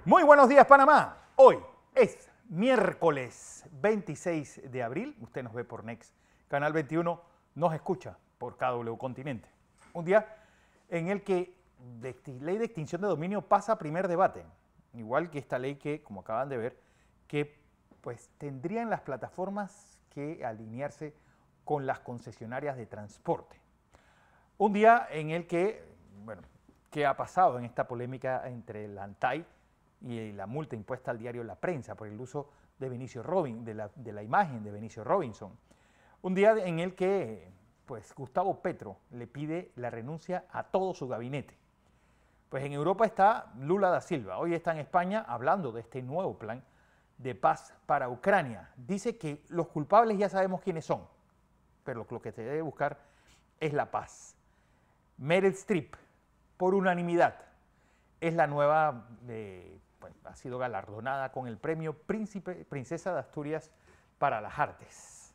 Muy buenos días, Panamá. Hoy es miércoles 26 de abril. Usted nos ve por Next, Canal 21, nos escucha por KW Continente. Un día en el que la ley de extinción de dominio pasa a primer debate. Igual que esta ley que, como acaban de ver, que pues tendrían las plataformas que alinearse con las concesionarias de transporte. Un día en el que, bueno, ¿qué ha pasado en esta polémica entre el ANTAI y la multa impuesta al diario La Prensa por el uso de de la imagen de Benicio Robinson? Un día en el que pues, Gustavo Petro le pide la renuncia a todo su gabinete. Pues en Europa está Lula da Silva, hoy está en España hablando de este nuevo plan de paz para Ucrania. Dice que los culpables ya sabemos quiénes son, pero lo que se debe buscar es la paz. Meryl Streep, por unanimidad, es la nueva, ha sido galardonada con el premio Princesa de Asturias para las Artes.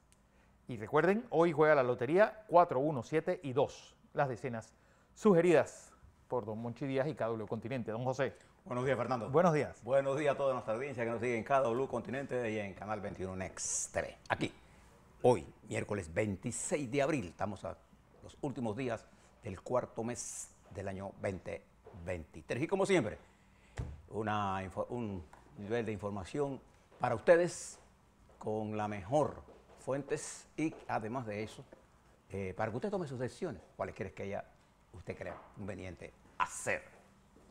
Y recuerden, hoy juega la lotería 4, 1, 7 y 2, las decenas sugeridas por don Monchi Díaz y KW Continente. Don José. Buenos días, Fernando. Buenos días. Buenos días a toda nuestra audiencia que nos sigue en KW Continente y en Canal 21 Next TV. Aquí, hoy, miércoles 26 de abril, estamos a los últimos días del cuarto mes del año 2023. Y como siempre, un nivel de información para ustedes con la mejor fuentes y además de eso, para que usted tome sus decisiones, cuáles quiere que usted crea conveniente hacer.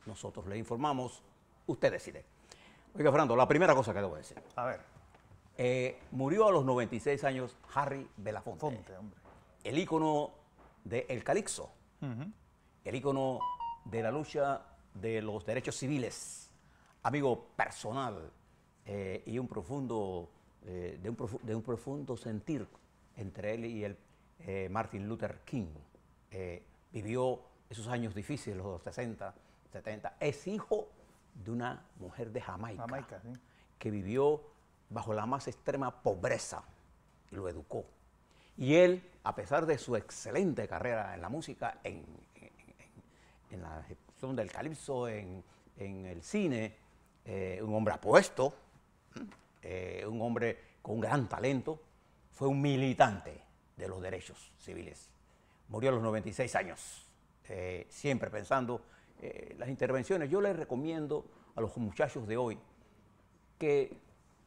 Nosotros le informamos, usted decide. Oiga, Fernando, la primera cosa que debo decir. A ver. Murió a los 96 años Harry Belafonte, el ícono del calipso, el ícono de la lucha de los derechos civiles, amigo personal y de un profundo sentir entre él y el Martin Luther King. Vivió esos años difíciles, los 60, 70. Es hijo de una mujer de Jamaica, ¿Sí? Que vivió bajo la más extrema pobreza y lo educó. Y él, a pesar de su excelente carrera en la música, en la ejecución del calipso, en el cine, un hombre apuesto, un hombre con gran talento, fue un militante de los derechos civiles. Murió a los 96 años, siempre pensando las intervenciones. Yo les recomiendo a los muchachos de hoy que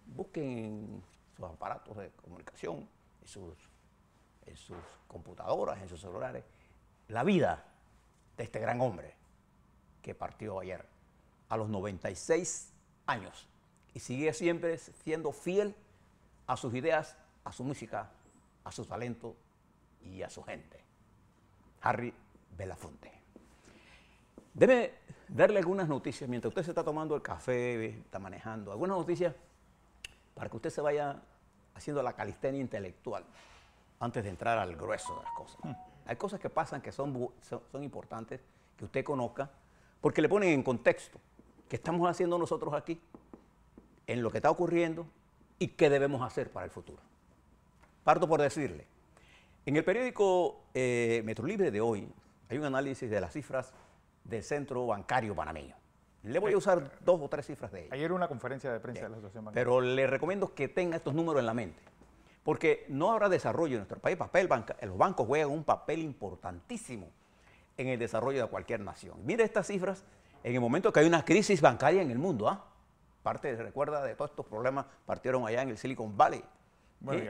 busquen en sus aparatos de comunicación, en sus computadoras, en sus celulares, la vida de este gran hombre que partió ayer a los 96 años y sigue siempre siendo fiel a sus ideas, a su música, a su talento y a su gente. Harry Belafonte. Debe darle algunas noticias mientras usted se está tomando el café, está manejando, algunas noticias para que usted se vaya haciendo la calistenia intelectual antes de entrar al grueso de las cosas. Hay cosas que pasan que son importantes que usted conozca porque le ponen en contexto qué estamos haciendo nosotros aquí, en lo que está ocurriendo y qué debemos hacer para el futuro. Parto por decirle, en el periódico Metro Libre de hoy hay un análisis de las cifras del Centro Bancario Panameño. Le voy a usar 2 o 3 cifras de ellas. Ayer una conferencia de prensa de la Asociación Bancaria. Pero le recomiendo que tenga estos números en la mente, porque no habrá desarrollo en nuestro país. Los bancos juegan un papel importantísimo en el desarrollo de cualquier nación. Mire estas cifras en el momento que hay una crisis bancaria en el mundo. Parte, recuerda, de todos estos problemas partieron allá en el Silicon Valley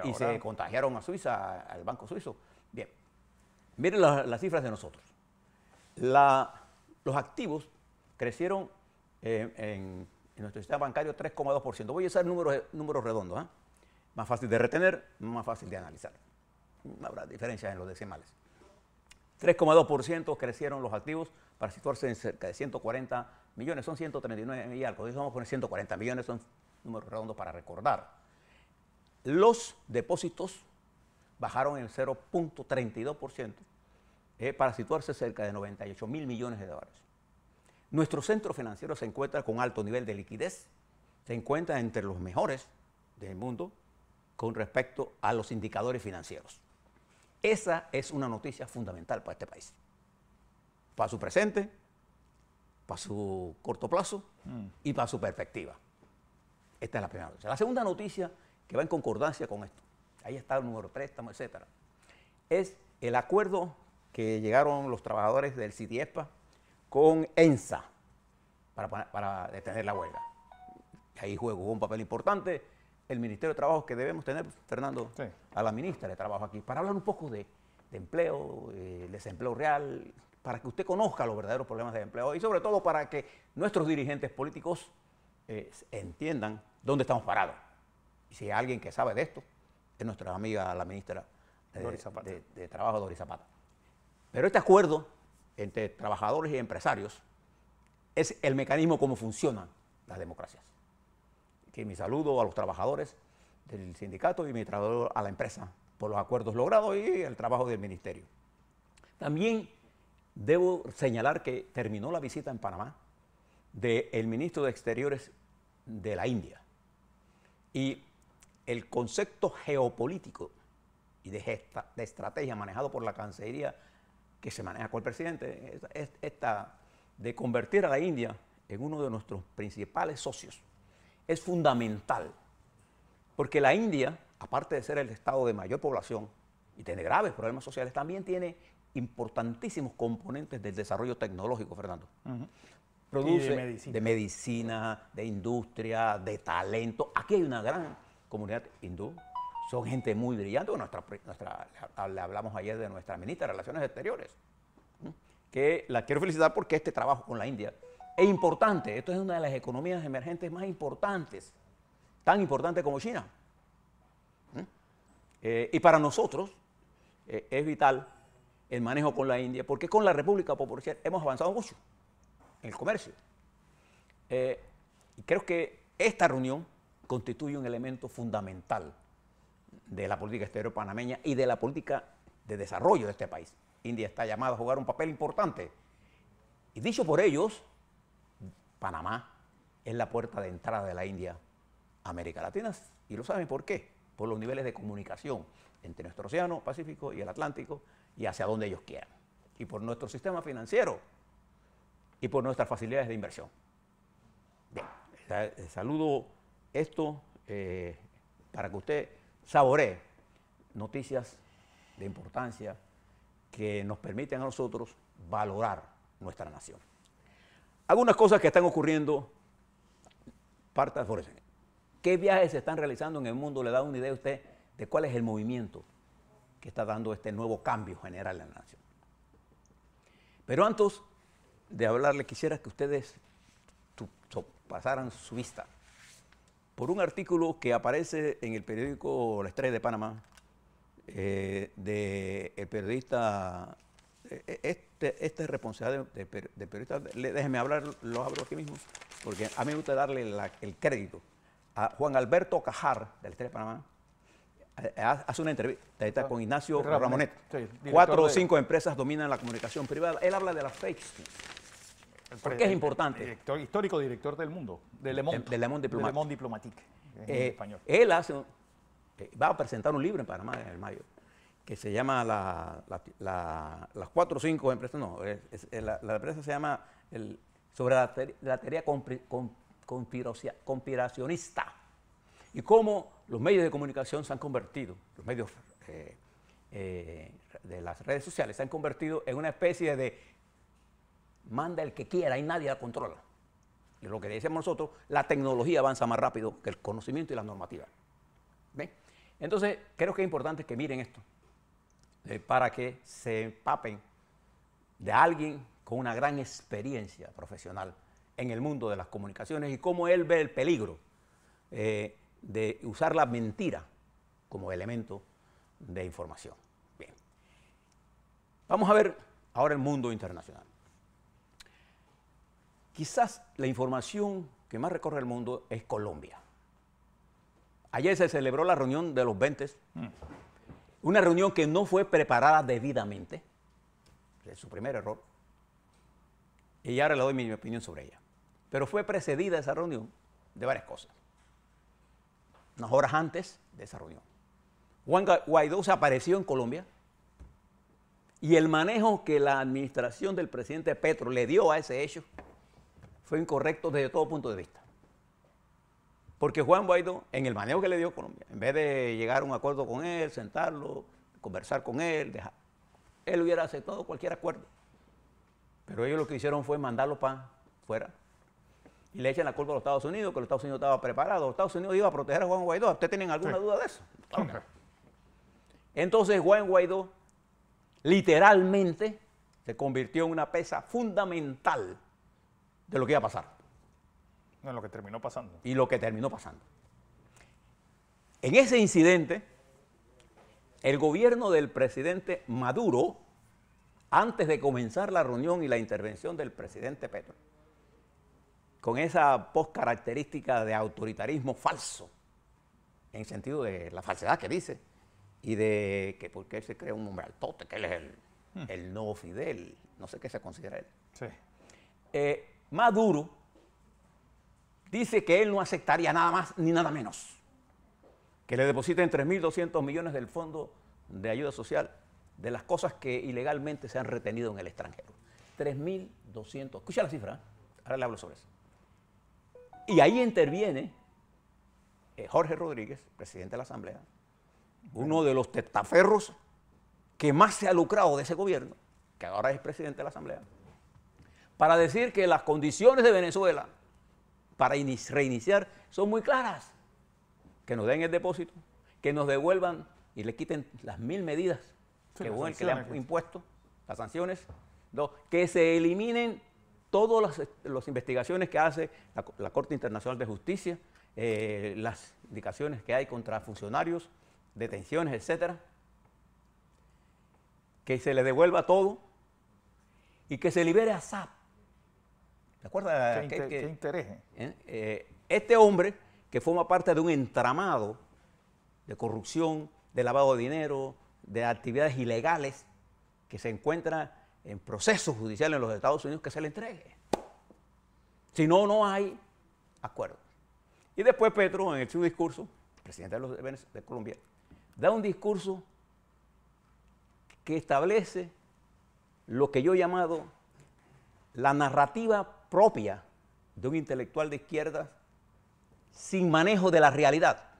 y se contagiaron a Suiza, al banco suizo. Bien, miren las cifras de nosotros. Los activos crecieron en nuestro sistema bancario 3,2%. Voy a usar números redondos, más fácil de retener, más fácil de analizar. No habrá diferencias en los decimales. 3,2% crecieron los activos para situarse en cerca de 140 millones, son 139 y algo. Vamos a poner 140 millones, son números redondos para recordar. Los depósitos bajaron en 0,32% para situarse cerca de 98 mil millones de dólares. Nuestro centro financiero se encuentra con alto nivel de liquidez, se encuentra entre los mejores del mundo con respecto a los indicadores financieros. Esa es una noticia fundamental para este país, para su presente para su corto plazo y para su perspectiva. Esta es la primera noticia. La segunda noticia, que va en concordancia con esto, ahí está el número de préstamo, etcétera, es el acuerdo que llegaron los trabajadores del CITIESPA con ENSA para detener la huelga. Ahí jugó un papel importante el Ministerio de Trabajo, que debemos tener, Fernando, sí, a la ministra de Trabajo aquí, para hablar un poco de empleo, desempleo real, para que usted conozca los verdaderos problemas de empleo y sobre todo para que nuestros dirigentes políticos entiendan dónde estamos parados. Y si hay alguien que sabe de esto, es nuestra amiga, la ministra de Trabajo, Doris Zapata. Pero este acuerdo entre trabajadores y empresarios es el mecanismo como funcionan las democracias. Que mi saludo a los trabajadores del sindicato y mi saludo a la empresa por los acuerdos logrados y el trabajo del ministerio. También debo señalar que terminó la visita en Panamá del ministro de Exteriores de la India. Y el concepto geopolítico y de estrategia manejado por la Cancillería que se maneja con el presidente, esta de convertir a la India en uno de nuestros principales socios, es fundamental. Porque la India, aparte de ser el estado de mayor población y tiene graves problemas sociales, también tiene importantísimos componentes del desarrollo tecnológico, Fernando. Produce de medicina, de industria, de talento. Aquí hay una gran comunidad hindú. Son gente muy brillante. Le hablamos ayer de nuestra ministra de Relaciones Exteriores, que la quiero felicitar porque este trabajo con la India es importante. Esto es una de las economías emergentes más importantes, tan importante como China. Y para nosotros es vital el manejo con la India, porque con la República Popular hemos avanzado mucho en el comercio. Y creo que esta reunión constituye un elemento fundamental de la política exterior panameña y de la política de desarrollo de este país. India está llamada a jugar un papel importante. Y dicho por ellos, Panamá es la puerta de entrada de la India a América Latina. ¿Y lo saben por qué? Por los niveles de comunicación entre nuestro océano Pacífico y el Atlántico y hacia donde ellos quieran. Y por nuestro sistema financiero y por nuestras facilidades de inversión. Bien, saludo esto para que usted saboree noticias de importancia que nos permiten a nosotros valorar nuestra nación. Algunas cosas que están ocurriendo, ¿qué viajes se están realizando en el mundo? ¿Le da una idea a usted de cuál es el movimiento que está dando este nuevo cambio general en la nación? Pero antes de hablarle, quisiera que ustedes pasaran su vista por un artículo que aparece en el periódico La Estrella de Panamá, del periodista, este responsable de periodista, déjenme hablar, lo hablo aquí mismo, porque a mí me gusta darle el crédito a Juan Alberto Cajar, de La Estrella de Panamá. Hace una entrevista con Ignacio Ramonet. Sí, 4 o 5 empresas dominan la comunicación privada. Él habla de las fake news. ¿Por qué es importante? Histórico director del Mundo, de Le Monde Diplomatique, en español. Él va a presentar un libro en Panamá en el mayo, que se llama las 4 o 5 empresas, no, la empresa se llama sobre la teoría conspiracionista y cómo los medios de comunicación se han convertido, los medios de las redes sociales se han convertido en una especie de manda el que quiera y nadie la controla. Y lo que decíamos nosotros, la tecnología avanza más rápido que el conocimiento y la normativa. ¿Ven? Entonces, creo que es importante que miren esto, para que se empapen de alguien con una gran experiencia profesional en el mundo de las comunicaciones y cómo él ve el peligro de usar la mentira como elemento de información. Bien. Vamos a ver ahora el mundo internacional. Quizás la información que más recorre el mundo es Colombia. Ayer se celebró la reunión de los 20, una reunión que no fue preparada debidamente, es su primer error, y ahora le doy mi opinión sobre ella. Pero fue precedida esa reunión de varias cosas. Unas horas antes de esa reunión, Juan Guaidó se apareció en Colombia y el manejo que la administración del presidente Petro le dio a ese hecho fue incorrecto desde todo punto de vista. Porque Juan Guaidó, en el manejo que le dio a Colombia, en vez de llegar a un acuerdo con él, sentarlo, conversar con él, él hubiera aceptado cualquier acuerdo. Pero ellos lo que hicieron fue mandarlo para fuera. Y le echan la culpa a los Estados Unidos, que los Estados Unidos estaban preparados. Los Estados Unidos iban a proteger a Juan Guaidó. ¿Ustedes tienen alguna duda de eso? Claro. Entonces Juan Guaidó literalmente se convirtió en una pieza fundamental de lo que iba a pasar. No, lo que terminó pasando. Y lo que terminó pasando. En ese incidente, el gobierno del presidente Maduro, antes de comenzar la reunión y la intervención del presidente Petro, con esa característica de autoritarismo falso, en sentido de la falsedad que dice, y de que porque él se cree un hombre altote, que él es el nuevo Fidel, no sé qué se considera él. Sí. Maduro dice que él no aceptaría nada más ni nada menos que le depositen 3.200 millones del Fondo de Ayuda Social de las cosas que ilegalmente se han retenido en el extranjero. 3.200. Escucha la cifra, ahora le hablo sobre eso. Y ahí interviene Jorge Rodríguez, presidente de la Asamblea, uno de los testaferros que más se ha lucrado de ese gobierno, que ahora es presidente de la Asamblea, para decir que las condiciones de Venezuela para reiniciar son muy claras. Que nos den el depósito, que nos devuelvan y le quiten las 1000 medidas que le han impuesto, las sanciones. Dos, que se eliminen todas las investigaciones que hace la Corte Internacional de Justicia, las indicaciones que hay contra funcionarios, detenciones, etcétera. Que se le devuelva todo y que se libere a Saab. ¿Te acuerdas? ¿Qué interés? Este hombre que forma parte de un entramado de corrupción, de lavado de dinero, de actividades ilegales, que se encuentra en procesos judiciales en los Estados Unidos, que se le entregue. Si no, no hay acuerdo. Y después Petro, en su discurso, presidente de Colombia, da un discurso que establece lo que yo he llamado la narrativa propia de un intelectual de izquierda sin manejo de la realidad.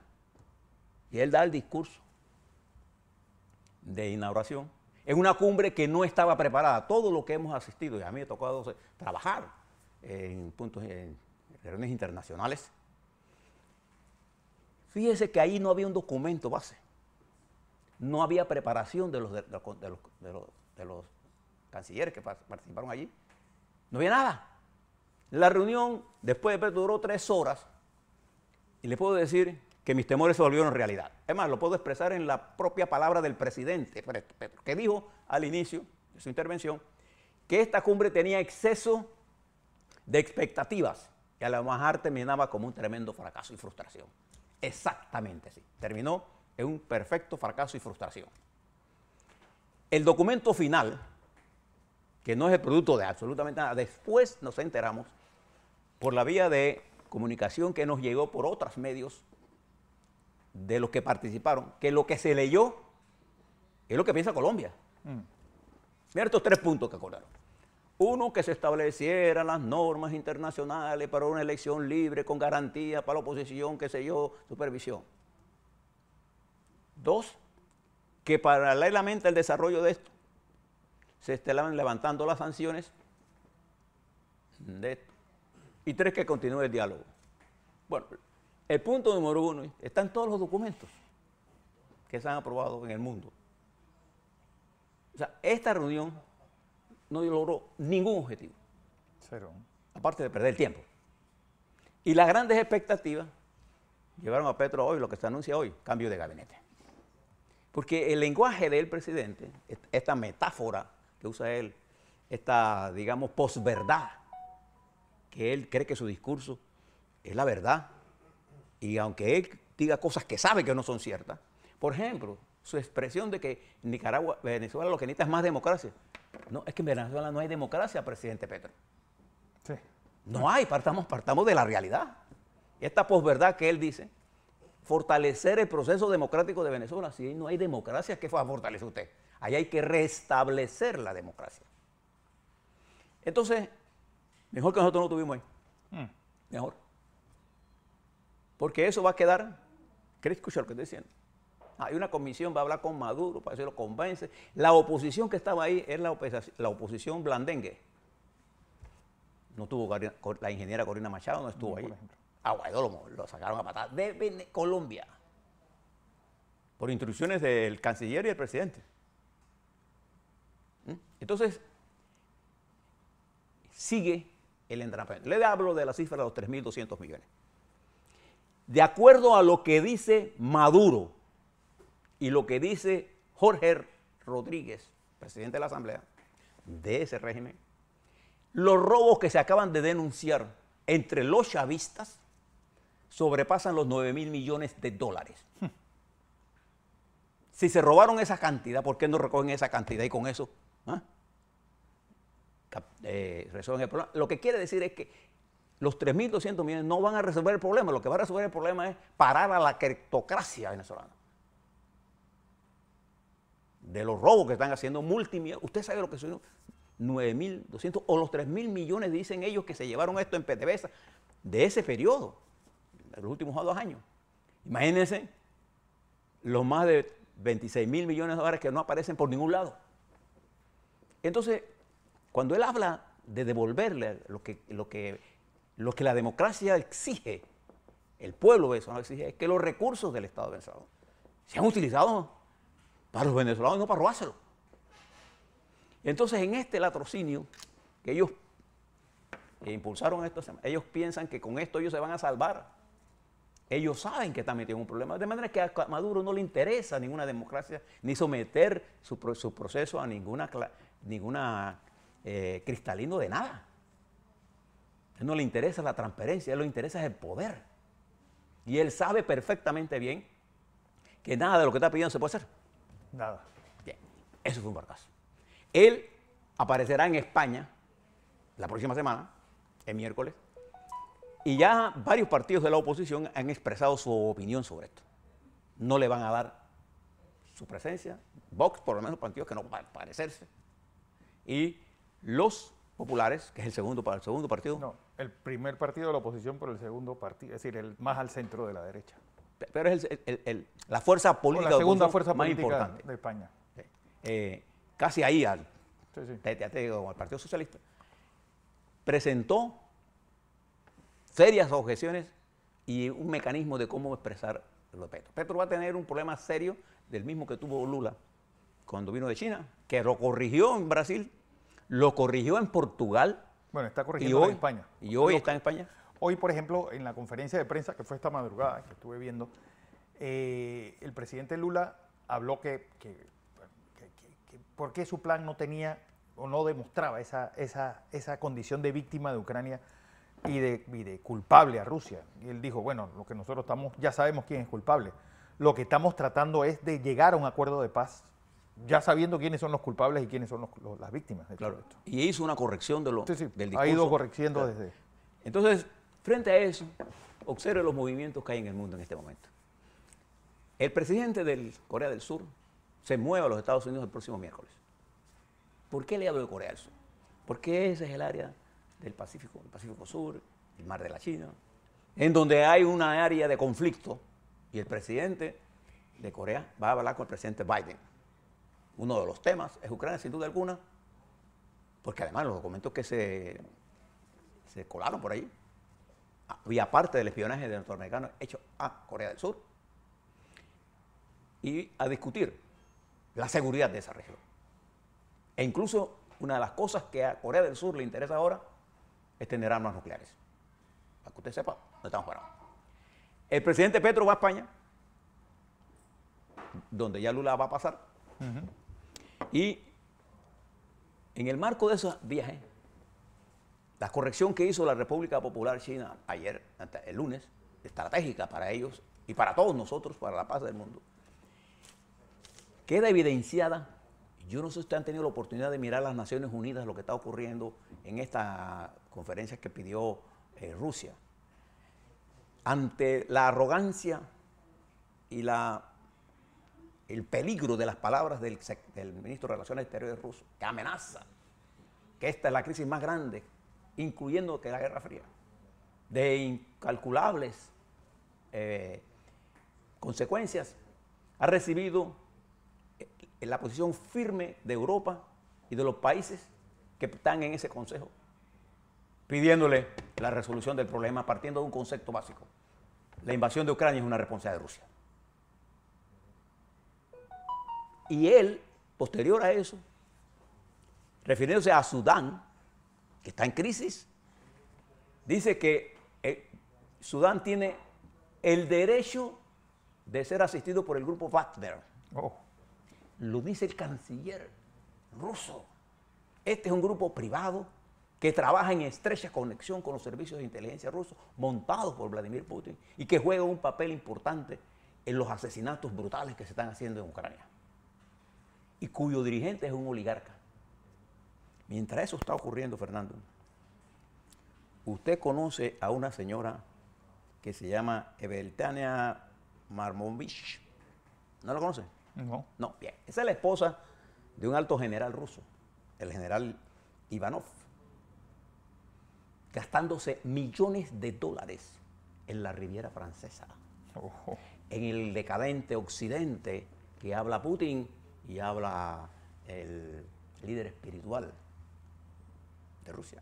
Y él da el discurso de inauguración en una cumbre que no estaba preparada. Todo lo que hemos asistido, y a mí me ha tocado trabajar en reuniones internacionales, fíjese que ahí no había un documento base. No había preparación de los cancilleres que participaron allí. No había nada. La reunión, después de Petro, duró 3 horas. Y le puedo decir que mis temores se volvieron realidad. Es más, lo puedo expresar en la propia palabra del presidente Petro, que dijo al inicio de su intervención que esta cumbre tenía exceso de expectativas y a lo mejor terminaba como un tremendo fracaso y frustración. Exactamente así. Terminó en un perfecto fracaso y frustración. El documento final, que no es el producto de absolutamente nada, después nos enteramos por la vía de comunicación que nos llegó por otros medios de los que participaron, que lo que se leyó es lo que piensa Colombia. Mira estos 3 puntos que acordaron. Uno, que se establecieran las normas internacionales para una elección libre, con garantía para la oposición, qué sé yo, supervisión. 2, que paralelamente al desarrollo de esto, se estaban levantando las sanciones de esto. Y 3, que continúe el diálogo. Bueno, el punto número 1 está en todos los documentos que se han aprobado en el mundo. O sea, esta reunión no logró ningún objetivo. Cero. Aparte de perder el tiempo. Y las grandes expectativas llevaron a Petro hoy, lo que se anuncia hoy, cambio de gabinete. Porque el lenguaje del presidente, esta metáfora que usa él, esta, digamos, posverdad, que él cree que su discurso es la verdad, y aunque él diga cosas que sabe que no son ciertas, por ejemplo, su expresión de que Nicaragua, Venezuela lo que necesita es más democracia. No, es que en Venezuela no hay democracia, presidente Petro. Sí. No hay, partamos de la realidad. Esta posverdad que él dice, fortalecer el proceso democrático de Venezuela. Si no hay democracia, ¿qué va a fortalecer usted? Ahí hay que restablecer la democracia. Entonces, mejor que nosotros no tuvimos ahí. Mejor. Porque eso va a quedar. ¿Quieres escuchar lo que estoy diciendo? Hay una comisión, va a hablar con Maduro, para eso lo convence. La oposición que estaba ahí es la oposición blandengue. No tuvo la ingeniera Corina Machado, no estuvo ahí. A Guaidó lo sacaron a patada de Colombia. Por instrucciones del canciller y del presidente. Entonces, sigue el entrenamiento. Le hablo de la cifra de los 3.200 millones. De acuerdo a lo que dice Maduro y lo que dice Jorge Rodríguez, presidente de la Asamblea, de ese régimen, los robos que se acaban de denunciar entre los chavistas sobrepasan los 9.000 millones de dólares. Si se robaron esa cantidad, ¿por qué no recogen esa cantidad y con eso resuelven el problema? Lo que quiere decir es que los 3.200 millones no van a resolver el problema. Lo que va a resolver el problema es parar a la criptocracia venezolana. De los robos que están haciendo multimillonarios. Usted sabe lo que son 9.200 o los 3.000 millones, dicen ellos, que se llevaron esto en PDVSA de ese periodo, de los últimos 2 años. Imagínense los más de 26.000 millones de dólares que no aparecen por ningún lado. Entonces, cuando él habla de devolverle lo que la democracia exige, el pueblo venezolano exige, es que los recursos del Estado venezolano sean utilizados para los venezolanos y no para robárselo. Entonces, en este latrocinio que ellos impulsaron esto, ellos piensan que con esto ellos se van a salvar. Ellos saben que están metidos en un problema. De manera que a Maduro no le interesa ninguna democracia, ni someter su proceso a ninguna cristalino de nada. A él no le interesa la transparencia, a él le interesa el poder. Y él sabe perfectamente bien que nada de lo que está pidiendo se puede hacer. Nada. Bien, eso fue un fracaso. Él aparecerá en España la próxima semana, el miércoles, y ya varios partidos de la oposición han expresado su opinión sobre esto. No le van a dar su presencia. Vox, por lo menos, partidos que no van a parecerse. Y los populares, que es el segundo partido. No, el primer partido de la oposición, pero el segundo partido, es decir, el más al centro de la derecha. Pero es la fuerza política, la segunda fuerza más política importante de España. Casi ahí al Partido Socialista. Presentó serias objeciones y un mecanismo de cómo expresar lo de Petro. Petro va a tener un problema serio del mismo que tuvo Lula cuando vino de China, que lo corrigió en Brasil, lo corrigió en Portugal. Bueno, está corrigiendo en España. Y hoy está en España. Hoy, por ejemplo, en la conferencia de prensa que fue esta madrugada, que estuve viendo, el presidente Lula habló que por qué su plan no tenía o no demostraba esa condición de víctima de Ucrania y de culpable a Rusia. Y él dijo, bueno, lo que nosotros ya sabemos quién es culpable. Lo que estamos tratando es de llegar a un acuerdo de paz, ya sabiendo quiénes son los culpables y quiénes son las víctimas de todo esto. Y hizo una corrección del discurso. Ha ido corrigiendo desde... Entonces, frente a eso, observe los movimientos que hay en el mundo en este momento. El presidente de Corea del Sur se mueve a los Estados Unidos el próximo miércoles. ¿Por qué le hablo de Corea del Sur? Porque ese es el área del Pacífico, el Pacífico Sur, el Mar de la China, en donde hay una área de conflicto y el presidente de Corea va a hablar con el presidente Biden. Uno de los temas es Ucrania, sin duda alguna, porque además los documentos que se colaron por ahí, había parte del espionaje de norteamericanos hecho a Corea del Sur, y a discutir la seguridad de esa región. E incluso una de las cosas que a Corea del Sur le interesa ahora es tener armas nucleares. Para que usted sepa, no estamos parados. El presidente Petro va a España, donde ya Lula va a pasar, y en el marco de esos viajes, la corrección que hizo la República Popular China ayer, el lunes, estratégica para ellos y para todos nosotros, para la paz del mundo, queda evidenciada. Yo no sé si ustedes han tenido la oportunidad de mirar las Naciones Unidas, lo que está ocurriendo en esta conferencia que pidió Rusia. Ante la arrogancia y el peligro de las palabras del ministro de Relaciones Exteriores ruso, que amenaza que esta es la crisis más grande, incluyendo que la Guerra Fría. de incalculables consecuencias, ha recibido la posición firme de Europa y de los países que están en ese consejo, pidiéndole la resolución del problema partiendo de un concepto básico. La invasión de Ucrania es una responsabilidad de Rusia. Y él, posterior a eso, refiriéndose a Sudán, que está en crisis, dice que Sudán tiene el derecho de ser asistido por el grupo Wagner. Oh. Lo dice el canciller ruso. Este es un grupo privado que trabaja en estrecha conexión con los servicios de inteligencia rusos montados por Vladimir Putin y que juega un papel importante en los asesinatos brutales que se están haciendo en Ucrania y cuyo dirigente es un oligarca. Mientras eso está ocurriendo, Fernando, usted conoce a una señora que se llama Eveltania Marmovich. ¿No la conoce? No. No, bien. Esa es la esposa de un alto general ruso, el general Ivanov, gastándose millones de dólares en la Riviera Francesa, Oh. en el decadente occidente que habla Putin y habla el líder espiritual de Rusia.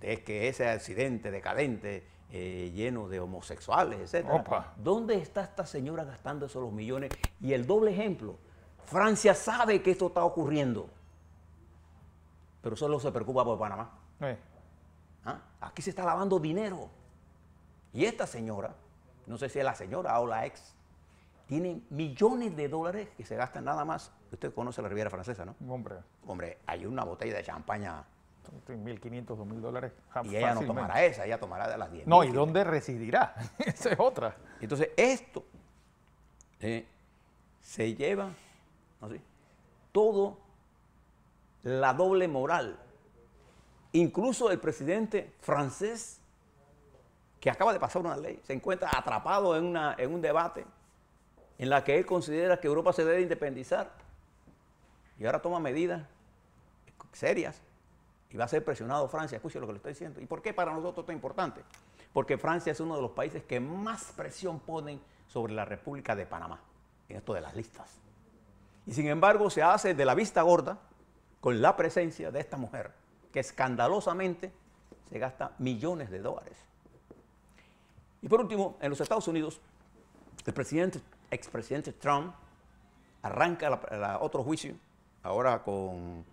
Es que ese occidente decadente, lleno de homosexuales, etc. Opa. ¿Dónde está esta señora gastando esos los millones? Y el doble ejemplo, Francia sabe que esto está ocurriendo, pero solo se preocupa por Panamá. ¿Ah? Aquí se está lavando dinero. Y esta señora, no sé si es la señora o la ex, tiene millones de dólares que se gastan nada más. Usted conoce la Riviera Francesa, ¿no? Hombre, Hombre, hay una botella de champaña 1.500, 2.000 dólares. y ella no tomará esa, ella tomará de las 10. No, ¿y dónde residirá? Esa es otra. Entonces, esto se lleva, ¿no? ¿Sí? Todo la doble moral. Incluso el presidente francés, que acaba de pasar una ley, se encuentra atrapado en un debate en la que él considera que Europa se debe independizar y ahora toma medidas serias y va a ser presionado Francia. Escuche lo que le estoy diciendo. ¿Y por qué para nosotros esto es importante? Porque Francia es uno de los países que más presión ponen sobre la República de Panamá en esto de las listas. Y sin embargo se hace de la vista gorda con la presencia de esta mujer que escandalosamente se gasta millones de dólares. Y por último, en los Estados Unidos, el expresidente Trump arranca otro juicio, ahora con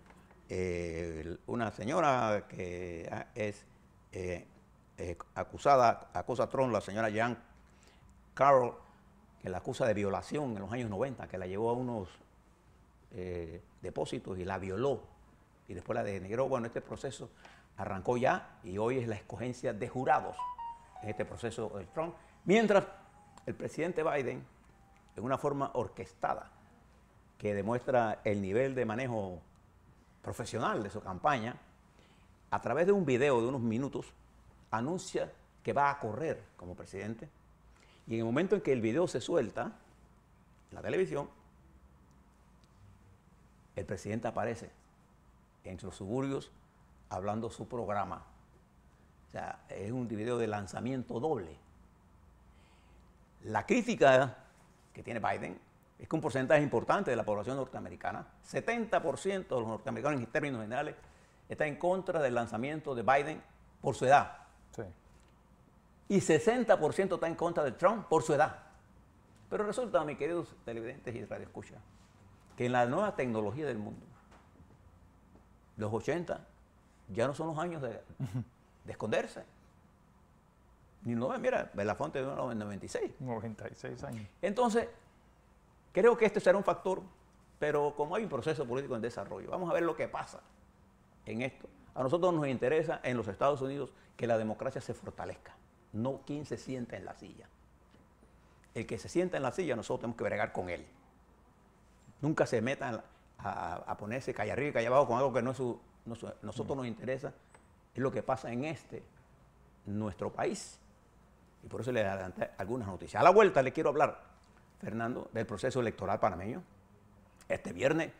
una señora que es acusa a Trump, la señora Jean Carroll, que la acusa de violación en los años 90, que la llevó a unos depósitos y la violó y después la denigró. Bueno, este proceso arrancó ya y hoy es la escogencia de jurados en este proceso de Trump, mientras el presidente Biden, en una forma orquestada que demuestra el nivel de manejo profesional de su campaña, a través de un video de unos minutos, anuncia que va a correr como presidente, y en el momento en que el video se suelta en la televisión, el presidente aparece en los suburbios hablando su programa. O sea, es un video de lanzamiento doble. La crítica que tiene Biden es que un porcentaje importante de la población norteamericana, 70% de los norteamericanos en términos generales, está en contra del lanzamiento de Biden por su edad. Sí. Y 60% está en contra de Trump por su edad. Pero resulta, mis queridos televidentes y radioescuchas, que en la nueva tecnología del mundo, los 80 ya no son los años de esconderse. Ni no, mira, Belafonte de 96. 96 años. Entonces, creo que este será un factor, pero como hay un proceso político en desarrollo, vamos a ver lo que pasa en esto. A nosotros nos interesa en los Estados Unidos que la democracia se fortalezca, no quien se sienta en la silla. El que se sienta en la silla, nosotros tenemos que bregar con él. Nunca se metan a ponerse calle arriba y calle abajo con algo que nosotros nos interesa, es lo que pasa en nuestro país. Y por eso le adelanté algunas noticias. A la vuelta le quiero hablar, Fernando, del proceso electoral panameño. Este viernes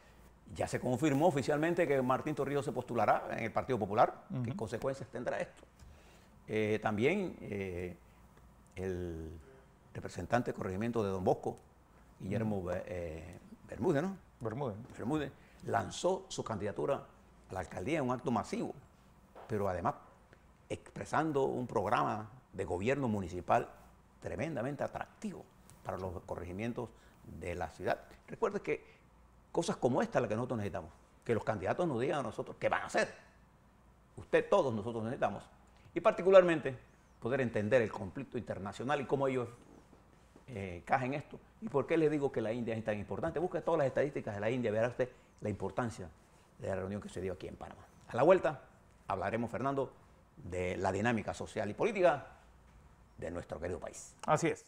ya se confirmó oficialmente que Martín Torrijos se postulará en el Partido Popular. ¿Qué consecuencias tendrá esto? También el representante de corregimiento de Don Bosco, Guillermo Bermúdez, ¿no? Bermúdez lanzó su candidatura a la alcaldía en un acto masivo, pero además expresando un programa de gobierno municipal tremendamente atractivo para los corregimientos de la ciudad. Recuerde que cosas como esta es la que nosotros necesitamos, que los candidatos nos digan a nosotros qué van a hacer. Usted, todos nosotros necesitamos. Y particularmente poder entender el conflicto internacional y cómo ellos cajen esto. ¿Y por qué les digo que la India es tan importante? Busque todas las estadísticas de la India, verá usted la importancia de la reunión que se dio aquí en Panamá. A la vuelta hablaremos, Fernando, de la dinámica social y política de nuestro querido país. Así es.